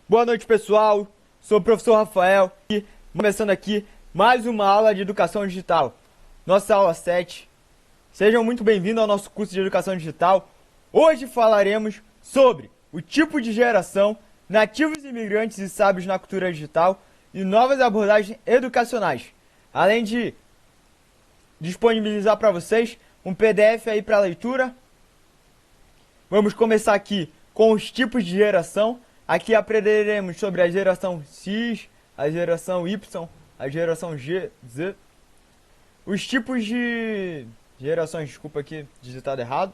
Boa noite, pessoal. Sou o professor Rafael e começando aqui mais uma aula de educação digital. Nossa aula 7. Sejam muito bem-vindos ao nosso curso de educação digital. Hoje falaremos sobre o tipo de geração, nativos imigrantes e sábios na cultura digital e novas abordagens educacionais. Além de disponibilizar para vocês um PDF aí para leitura. Vamos começar aqui com os tipos de geração. Aqui aprenderemos sobre a geração X, a geração Y, a geração G, Z. Os tipos de gerações, desculpa aqui, digitado errado.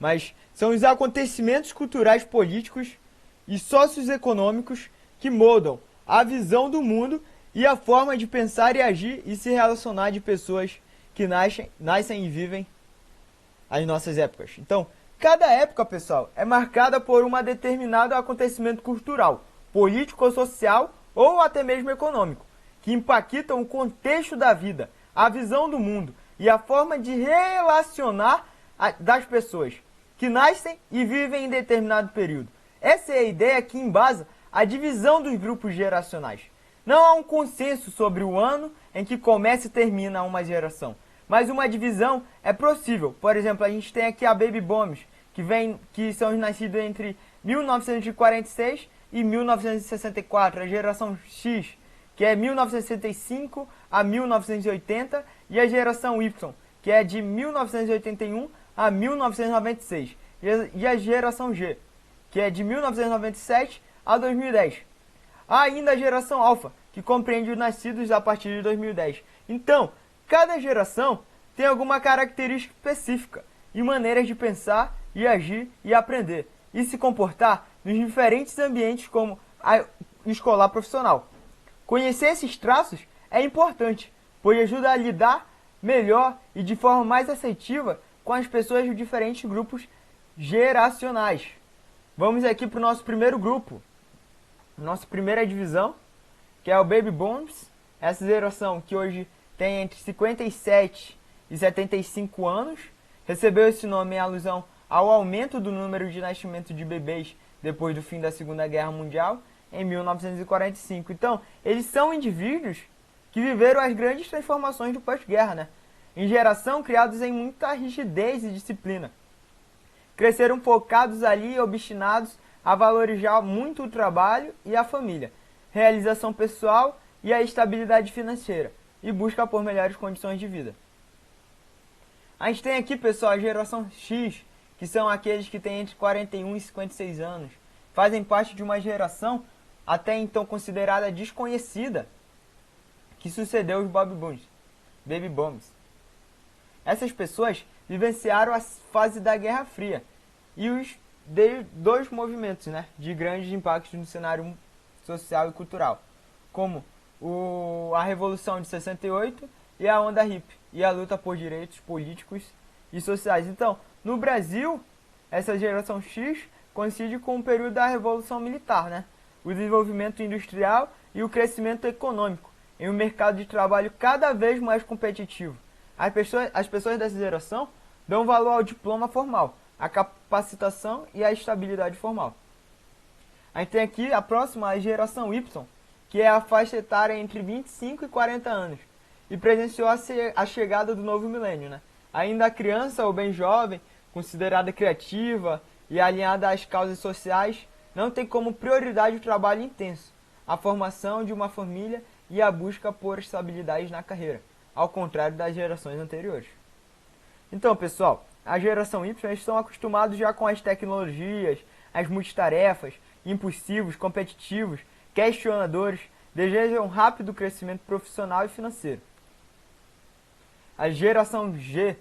Mas são os acontecimentos culturais, políticos e socioeconômicos que moldam a visão do mundo e a forma de pensar e agir e se relacionar de pessoas que nascem e vivem as nossas épocas. Então, cada época, pessoal, é marcada por um determinado acontecimento cultural, político ou social ou até mesmo econômico, que impactam o contexto da vida, a visão do mundo e a forma de relacionar das pessoas que nascem e vivem em determinado período. Essa é a ideia que embasa a divisão dos grupos geracionais. Não há um consenso sobre o ano em que começa e termina uma geração, mas uma divisão é possível. Por exemplo, a gente tem aqui a Baby Boomers, que são nascidos entre 1946 e 1964, a geração X, que é 1965 a 1980, e a geração Y, que é de 1981 a 1996, e a geração G, que é de 1997 a 2010. Há ainda a geração Alpha, que compreende os nascidos a partir de 2010. Então, cada geração tem alguma característica específica e maneiras de pensar e agir e aprender e se comportar nos diferentes ambientes como a escolar profissional. Conhecer esses traços é importante, pois ajuda a lidar melhor e de forma mais assertiva com as pessoas de diferentes grupos geracionais. Vamos aqui para o nosso primeiro grupo, nossa primeira divisão, que é o Baby Boomers, essa geração que hoje tem entre 57 e 75 anos, recebeu esse nome em alusão ao aumento do número de nascimento de bebês depois do fim da Segunda Guerra Mundial, em 1945. Então, eles são indivíduos que viveram as grandes transformações do pós-guerra, né? Em geração, criados em muita rigidez e disciplina. Cresceram focados ali e obstinados a valorizar muito o trabalho e a família, realização pessoal e a estabilidade financeira, e busca por melhores condições de vida. A gente tem aqui, pessoal, a geração X, que são aqueles que têm entre 41 e 56 anos. Fazem parte de uma geração até então considerada desconhecida, que sucedeu os Baby Boomers. Essas pessoas vivenciaram a fase da Guerra Fria e os dois movimentos, né, de grandes impactos no cenário social e cultural, como a Revolução de 68 e a onda hippie, e a luta por direitos políticos e sociais. Então, no Brasil, essa geração X coincide com o período da Revolução Militar, né? O desenvolvimento industrial e o crescimento econômico em um mercado de trabalho cada vez mais competitivo. As pessoas dessa geração dão valor ao diploma formal, à capacitação e à estabilidade formal. A gente tem aqui a próxima, a geração Y, que é a faixa etária entre 25 e 40 anos, e presenciou a chegada do novo milênio, né? Ainda criança ou bem jovem, considerada criativa e alinhada às causas sociais, não tem como prioridade o trabalho intenso, a formação de uma família e a busca por estabilidade na carreira, ao contrário das gerações anteriores. Então, pessoal, a geração Y estão acostumados já com as tecnologias, as multitarefas, impulsivos, competitivos, questionadores, desejam um rápido crescimento profissional e financeiro. A geração G,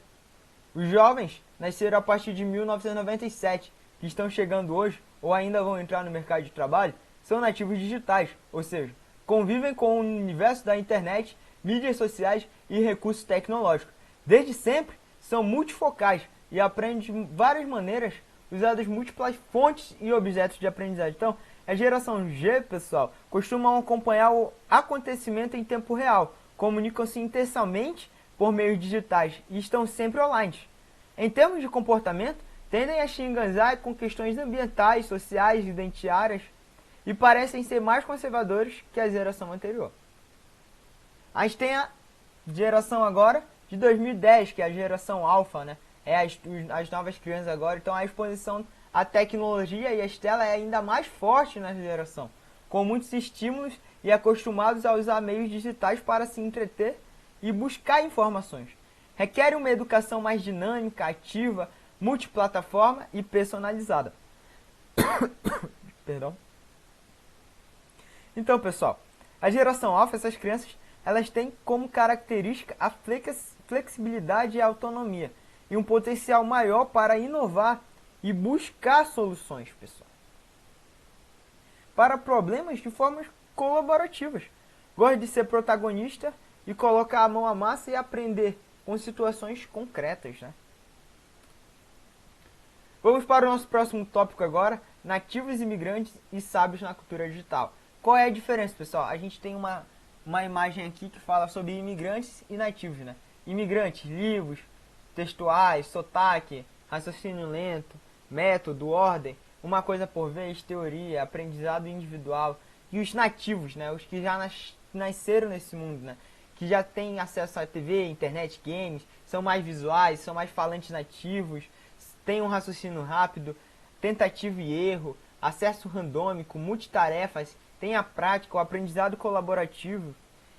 os jovens nasceram a partir de 1997, que estão chegando hoje ou ainda vão entrar no mercado de trabalho, são nativos digitais, ou seja, convivem com o universo da internet, mídias sociais e recursos tecnológicos. Desde sempre, são multifocais e aprendem de várias maneiras, usadas múltiplas fontes e objetos de aprendizagem. Então, a geração G, pessoal, costumam acompanhar o acontecimento em tempo real, comunicam-se intensamente por meios digitais e estão sempre online. Em termos de comportamento, tendem a se enganjar com questões ambientais, sociais, identitárias e parecem ser mais conservadores que a geração anterior. A gente tem a geração agora de 2010, que é a geração alfa, né? As novas crianças agora, então a exposição à tecnologia e às telas é ainda mais forte nessa geração, com muitos estímulos e acostumados a usar meios digitais para se entreter e buscar informações. Requer uma educação mais dinâmica, ativa, multiplataforma e personalizada. Perdão. Então, pessoal, a geração alfa, essas crianças, elas têm como característica a flexibilidade e a autonomia, e um potencial maior para inovar e buscar soluções, pessoal, para problemas de formas colaborativas. Gosta de ser protagonista e colocar a mão à massa e aprender com situações concretas, né? Vamos para o nosso próximo tópico agora, nativos, imigrantes e sábios na cultura digital. Qual é a diferença, pessoal? A gente tem uma imagem aqui que fala sobre imigrantes e nativos, né? Imigrantes, livros, textuais, sotaque, raciocínio lento, método, ordem, uma coisa por vez, teoria, aprendizado individual. E os nativos, né? Os que já nasceram nesse mundo, né? Que já têm acesso à TV, internet, games, são mais visuais, são mais falantes nativos, têm um raciocínio rápido, tentativa e erro, acesso randômico, multitarefas, tem a prática, o aprendizado colaborativo.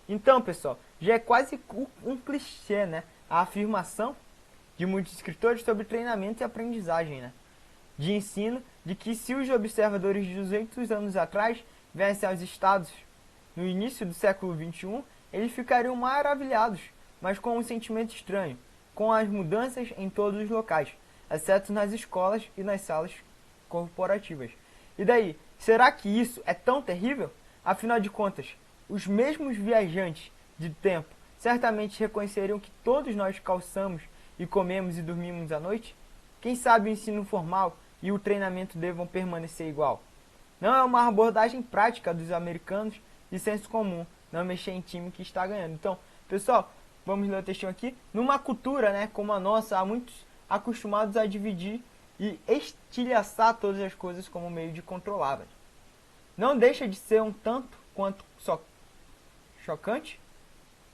Então, pessoal, já é quase um clichê, né? A afirmação de muitos escritores sobre treinamento e aprendizagem, né? De ensino, de que se os observadores de 200 anos atrás viessem aos Estados no início do século XXI, eles ficariam maravilhados, mas com um sentimento estranho, com as mudanças em todos os locais, exceto nas escolas e nas salas corporativas. E daí, será que isso é tão terrível? Afinal de contas, os mesmos viajantes de tempo certamente reconheceriam que todos nós calçamos e comemos e dormimos à noite? Quem sabe o ensino formal e o treinamento devam permanecer igual? Não é uma abordagem prática dos americanos de senso comum, não mexer em time que está ganhando. Então, pessoal, vamos ler o textinho aqui. Numa cultura, né, como a nossa, há muitos acostumados a dividir e estilhaçar todas as coisas como meio de controlá-las. Não deixa de ser um tanto quanto só chocante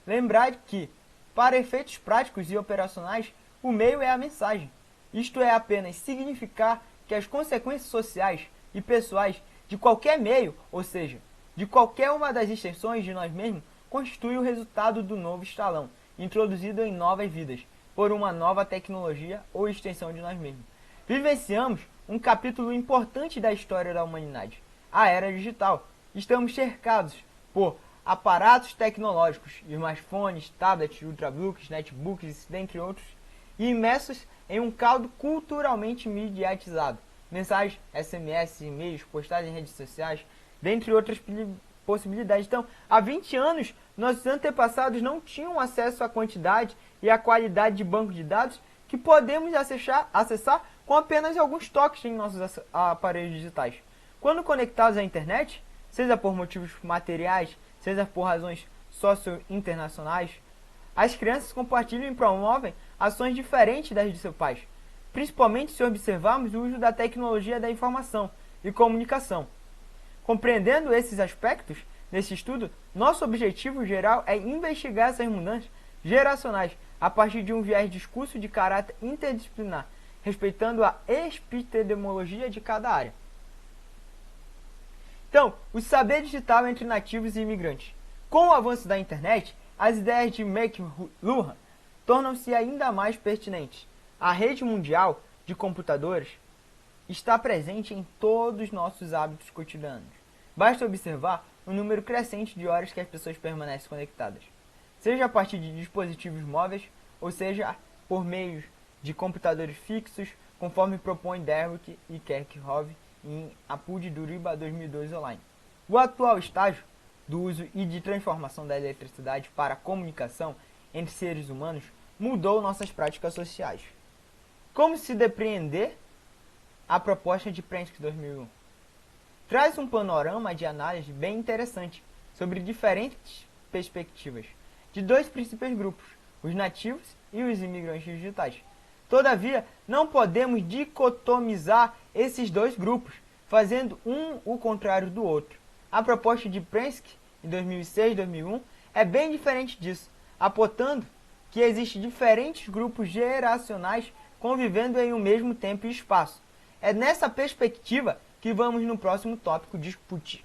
lembrar que, para efeitos práticos e operacionais, o meio é a mensagem. Isto é apenas significar que as consequências sociais e pessoais de qualquer meio, ou seja, de qualquer uma das extensões de nós mesmos, constitui o resultado do novo estalão, introduzido em novas vidas, por uma nova tecnologia ou extensão de nós mesmos. Vivenciamos um capítulo importante da história da humanidade, a era digital. Estamos cercados por aparatos tecnológicos, smartphones, tablets, ultrabooks, netbooks, dentre outros, e imersos em um caldo culturalmente mediatizado. Mensagens, SMS, e-mails, postagens em redes sociais, dentre outras possibilidades. Então, há 20 anos, nossos antepassados não tinham acesso à quantidade e à qualidade de banco de dados que podemos acessar com apenas alguns toques em nossos aparelhos digitais. Quando conectados à internet, seja por motivos materiais, seja por razões socio-internacionais, as crianças compartilham e promovem ações diferentes das de seus pais, principalmente se observarmos o uso da tecnologia da informação e comunicação. Compreendendo esses aspectos nesse estudo, nosso objetivo geral é investigar essas mudanças geracionais a partir de um viés de discurso de caráter interdisciplinar, respeitando a epistemologia de cada área. Então, o saber digital entre nativos e imigrantes. Com o avanço da internet, as ideias de McLuhan tornam-se ainda mais pertinentes. A rede mundial de computadores está presente em todos os nossos hábitos cotidianos. Basta observar o número crescente de horas que as pessoas permanecem conectadas, seja a partir de dispositivos móveis, ou seja por meio de computadores fixos, conforme propõe Derrick e Kerckhoff em Apu de Duriba 2002 online. O atual estágio do uso e de transformação da eletricidade para a comunicação entre seres humanos mudou nossas práticas sociais. Como se depreender a proposta de Prentice 2001? Traz um panorama de análise bem interessante sobre diferentes perspectivas de dois principais grupos, os nativos e os imigrantes digitais. Todavia, não podemos dicotomizar esses dois grupos, fazendo um o contrário do outro. A proposta de Prensky, em 2006 e 2001, é bem diferente disso, apontando que existem diferentes grupos geracionais convivendo em um mesmo tempo e espaço. É nessa perspectiva que vamos no próximo tópico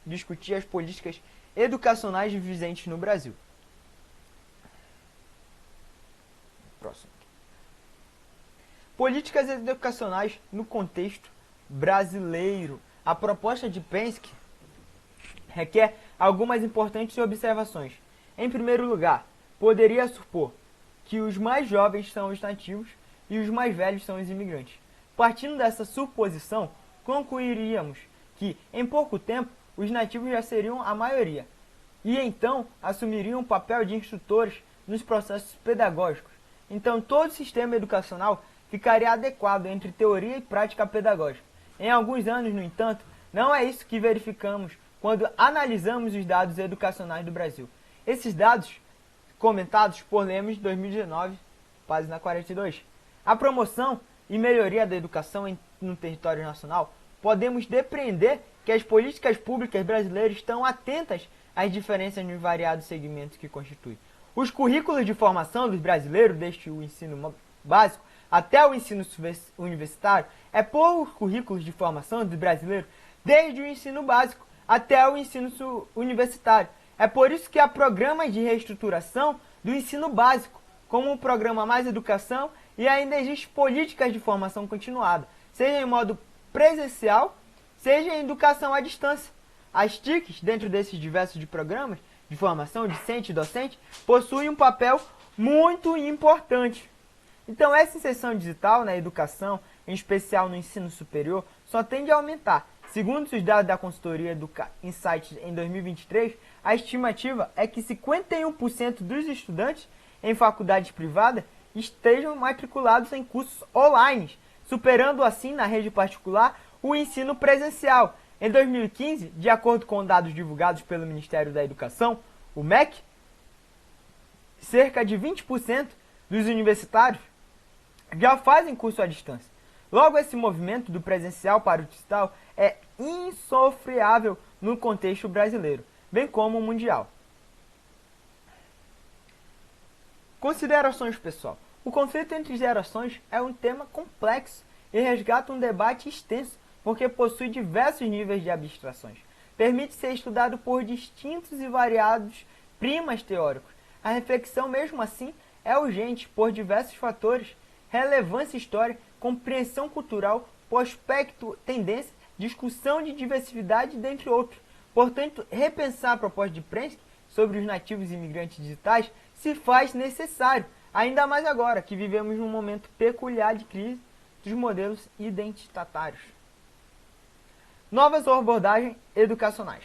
discutir as políticas educacionais vigentes no Brasil. Próximo. Políticas educacionais no contexto brasileiro. A proposta de Prensky requer algumas importantes observações. Em primeiro lugar, poderia supor que os mais jovens são os nativos e os mais velhos são os imigrantes. Partindo dessa suposição, concluiríamos que, em pouco tempo, os nativos já seriam a maioria, e então assumiriam o papel de instrutores nos processos pedagógicos. Então todo o sistema educacional ficaria adequado entre teoria e prática pedagógica. Em alguns anos, no entanto, não é isso que verificamos quando analisamos os dados educacionais do Brasil. Esses dados, comentados por Lemos, 2019, página 42. A promoção e melhoria da educação no território nacional, podemos depreender que as políticas públicas brasileiras estão atentas às diferenças nos variados segmentos que constituem. Os currículos de formação dos brasileiros, desde o ensino básico até o ensino universitário, é por os currículos de formação dos brasileiros, desde o ensino básico até o ensino universitário. É por isso que há programas de reestruturação do ensino básico, como o programa Mais Educação, e ainda existem políticas de formação continuada, seja em modo presencial, seja em educação à distância. As TICs, dentro desses diversos programas de formação discente e docente, possuem um papel muito importante. Então essa inserção digital na educação, em especial no ensino superior, só tende a aumentar. Segundo os dados da consultoria do Insights em 2023, a estimativa é que 51% dos estudantes em faculdades privadas estejam matriculados em cursos online, superando assim na rede particular o ensino presencial. Em 2015, de acordo com dados divulgados pelo Ministério da Educação, o MEC, cerca de 20% dos universitários já fazem curso à distância. Logo, esse movimento do presencial para o digital é insofreável no contexto brasileiro, bem como mundial. Considerações, pessoal. O conflito entre gerações é um tema complexo e resgata um debate extenso, porque possui diversos níveis de abstrações. Permite ser estudado por distintos e variados primas teóricos. A reflexão, mesmo assim, é urgente por diversos fatores: relevância histórica, compreensão cultural, prospecto, tendência, discussão de diversidade, dentre outros. Portanto, repensar a proposta de Prensky sobre os nativos e imigrantes digitais se faz necessário, ainda mais agora que vivemos num momento peculiar de crise dos modelos identitários. Novas abordagens educacionais.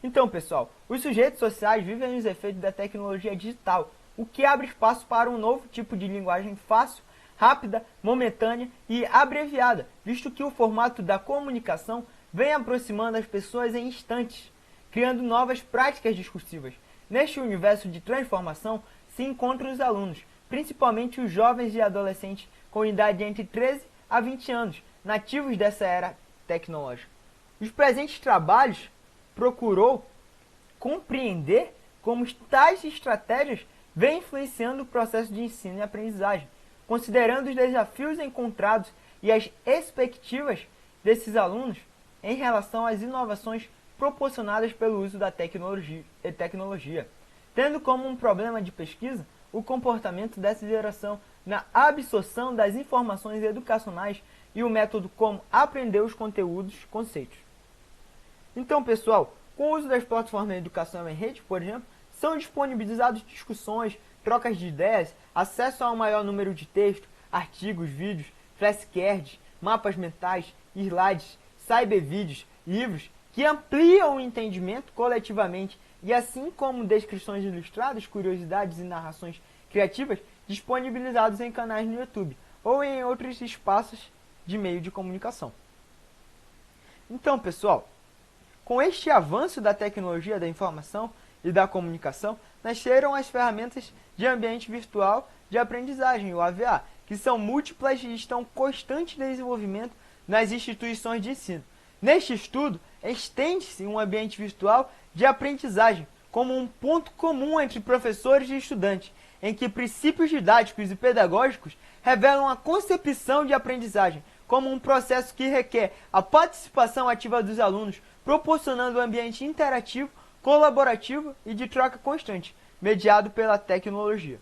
Então, pessoal, os sujeitos sociais vivem os efeitos da tecnologia digital, o que abre espaço para um novo tipo de linguagem fácil, rápida, momentânea e abreviada, visto que o formato da comunicação vem aproximando as pessoas em instantes, criando novas práticas discursivas. Neste universo de transformação se encontram os alunos, principalmente os jovens e adolescentes com idade entre 13 a 20 anos, nativos dessa era tecnológica. Os presentes trabalhos procurou compreender como tais estratégias vêm influenciando o processo de ensino e aprendizagem, considerando os desafios encontrados e as expectativas desses alunos em relação às inovações proporcionadas pelo uso da tecnologia, tendo como um problema de pesquisa o comportamento dessa geração na absorção das informações educacionais e o método como aprender os conteúdos e conceitos. Então, pessoal, com o uso das plataformas de educação em rede, por exemplo, são disponibilizadas discussões, trocas de ideias, acesso a um maior número de textos, artigos, vídeos, flashcards, mapas mentais, slides, cybervídeos, livros, que ampliam o entendimento coletivamente e assim como descrições ilustradas, curiosidades e narrações criativas disponibilizados em canais no YouTube ou em outros espaços de meio de comunicação. Então, pessoal, com este avanço da tecnologia da informação e da comunicação, nasceram as ferramentas de ambiente virtual de aprendizagem, o AVA, que são múltiplas e estão em constante desenvolvimento nas instituições de ensino. Neste estudo, estende-se um ambiente virtual de aprendizagem como um ponto comum entre professores e estudantes, em que princípios didáticos e pedagógicos revelam a concepção de aprendizagem como um processo que requer a participação ativa dos alunos, proporcionando um ambiente interativo, colaborativo e de troca constante, mediado pela tecnologia.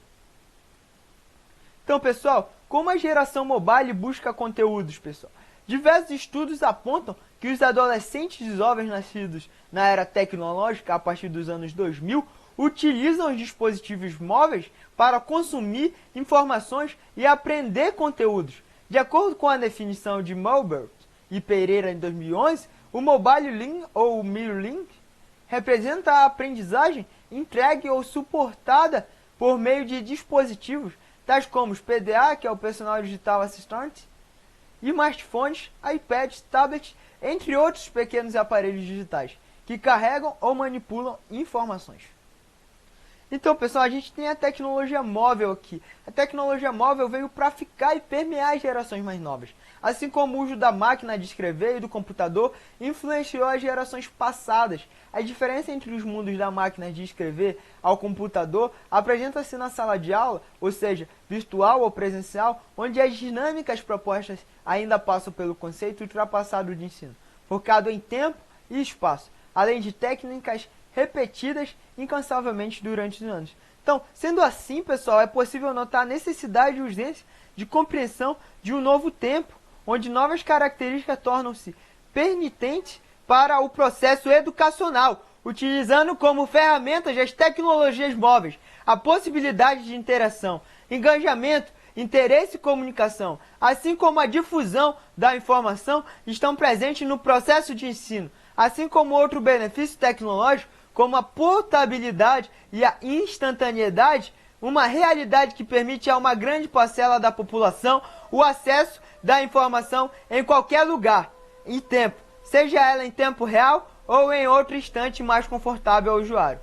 Então, pessoal, como a geração mobile busca conteúdos, pessoal? Diversos estudos apontam que os adolescentes e jovens nascidos na era tecnológica a partir dos anos 2000 utilizam os dispositivos móveis para consumir informações e aprender conteúdos. De acordo com a definição de Mulbert e Pereira em 2011, o mobile learning ou mirror learning representa a aprendizagem entregue ou suportada por meio de dispositivos tais como os PDA, que é o Personal Digital Assistant, e smartphones, iPads, tablets, entre outros pequenos aparelhos digitais, que carregam ou manipulam informações. Então, pessoal, a gente tem a tecnologia móvel aqui. A tecnologia móvel veio para ficar e permear as gerações mais novas. Assim como o uso da máquina de escrever e do computador influenciou as gerações passadas. A diferença entre os mundos da máquina de escrever ao computador apresenta-se na sala de aula, ou seja, virtual ou presencial, onde as dinâmicas propostas ainda passam pelo conceito ultrapassado de ensino, focado em tempo e espaço, além de técnicas repetidas incansavelmente durante os anos. Então, sendo assim, pessoal, é possível notar a necessidade e urgência de compreensão de um novo tempo, onde novas características tornam-se permitentes para o processo educacional, utilizando como ferramentas as tecnologias móveis, a possibilidade de interação, engajamento, interesse e comunicação, assim como a difusão da informação, estão presentes no processo de ensino, assim como outro benefício tecnológico, como a portabilidade e a instantaneidade, uma realidade que permite a uma grande parcela da população o acesso da informação em qualquer lugar e tempo, seja ela em tempo real ou em outro instante mais confortável ao usuário.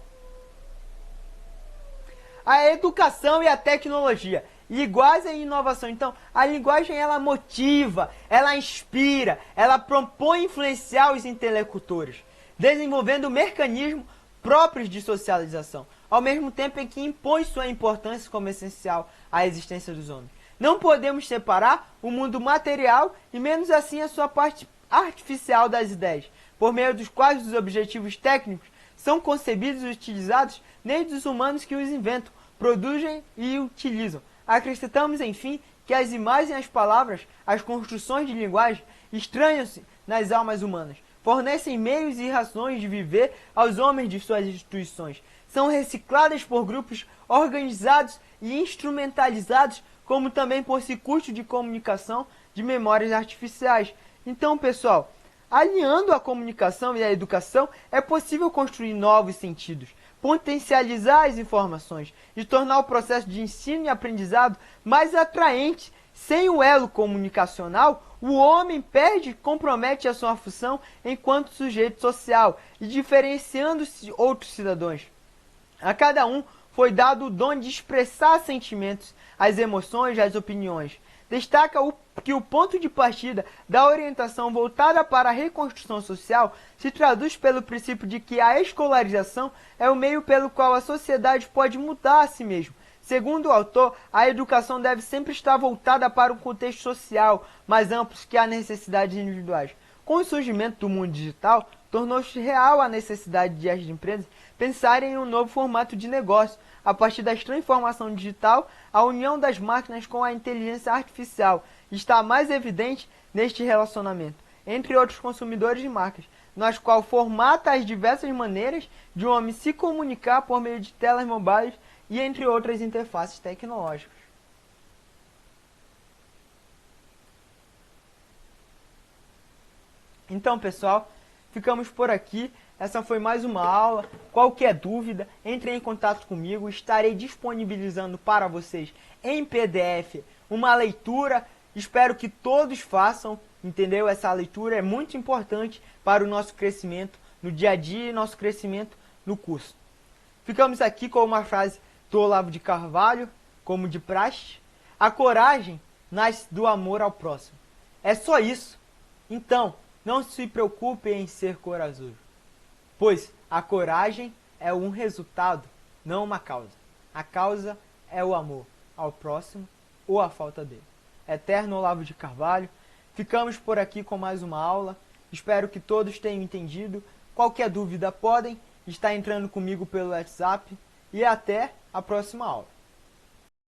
A educação e a tecnologia, linguagem e inovação. Então, a linguagem ela motiva, ela inspira, ela propõe influenciar os interlocutores, desenvolvendo mecanismos próprios de socialização, ao mesmo tempo em que impõe sua importância como essencial à existência dos homens. Não podemos separar o mundo material e menos assim a sua parte artificial das ideias, por meio dos quais os objetivos técnicos são concebidos e utilizados desde os humanos que os inventam, produzem e utilizam. Acrescentamos, enfim, que as imagens e as palavras, as construções de linguagem, estranham-se nas almas humanas, fornecem meios e razões de viver aos homens de suas instituições, são recicladas por grupos organizados e instrumentalizados, como também por circuitos de comunicação de memórias artificiais. Então, pessoal, alinhando a comunicação e a educação, é possível construir novos sentidos, potencializar as informações e tornar o processo de ensino e aprendizado mais atraente. Sem o elo comunicacional, o homem perde e compromete a sua função enquanto sujeito social e diferenciando-se outros cidadãos. A cada um foi dado o dom de expressar sentimentos, as emoções, as opiniões. Destaca que o ponto de partida da orientação voltada para a reconstrução social se traduz pelo princípio de que a escolarização é o meio pelo qual a sociedade pode mudar a si mesma. Segundo o autor, a educação deve sempre estar voltada para um contexto social mais amplo que as necessidades individuais. Com o surgimento do mundo digital, tornou-se real a necessidade de as empresas pensarem em um novo formato de negócio. A partir da transformação digital, a união das máquinas com a inteligência artificial está mais evidente neste relacionamento entre outros consumidores e marcas, nas qual formata as diversas maneiras de um homem se comunicar por meio de telas mobiles e entre outras interfaces tecnológicas. Então, pessoal, ficamos por aqui. Essa foi mais uma aula. Qualquer dúvida, entre em contato comigo. Estarei disponibilizando para vocês em PDF uma leitura. Espero que todos façam, entendeu? Essa leitura é muito importante para o nosso crescimento no dia a dia e nosso crescimento no curso. Ficamos aqui com uma frase do Olavo de Carvalho, como de praxe: a coragem nasce do amor ao próximo. É só isso. Então, não se preocupe em ser corajoso, pois a coragem é um resultado, não uma causa. A causa é o amor ao próximo ou a falta dele. Eterno Olavo de Carvalho, ficamos por aqui com mais uma aula. Espero que todos tenham entendido. Qualquer dúvida podem estar entrando comigo pelo WhatsApp e até a próxima aula.